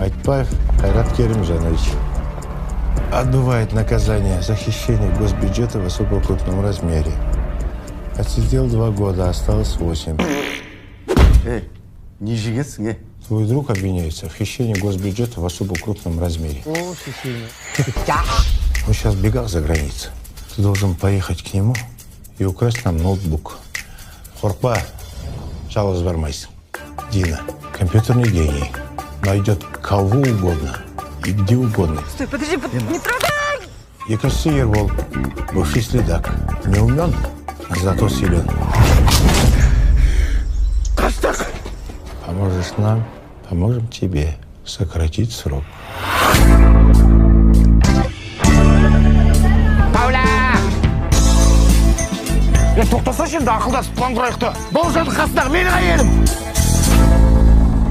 Айтбаев Кайрат Керимжанович отбывает наказание за хищение госбюджета в особо крупном размере. Отсидел 2 года, осталось 8. Не жигетсің, Твой друг обвиняется в хищении госбюджета в особо крупном размере. О, хищение. Он сейчас бегал за границу. Ты должен поехать к нему и украсть нам ноутбук. Хорпа, жалость бармайся. Дина, компьютерный гений, найдет кого угодно и где угодно. Стой, подожди, не трогай! Екаси Ербол, бывший следак, не умен, а зато силен. Кастак! Поможешь нам, поможем тебе сократить срок. Пауля! Тоқтаса şimdi ақылдасып план құрайық та. Бұл жады қасындағы менің әйелім.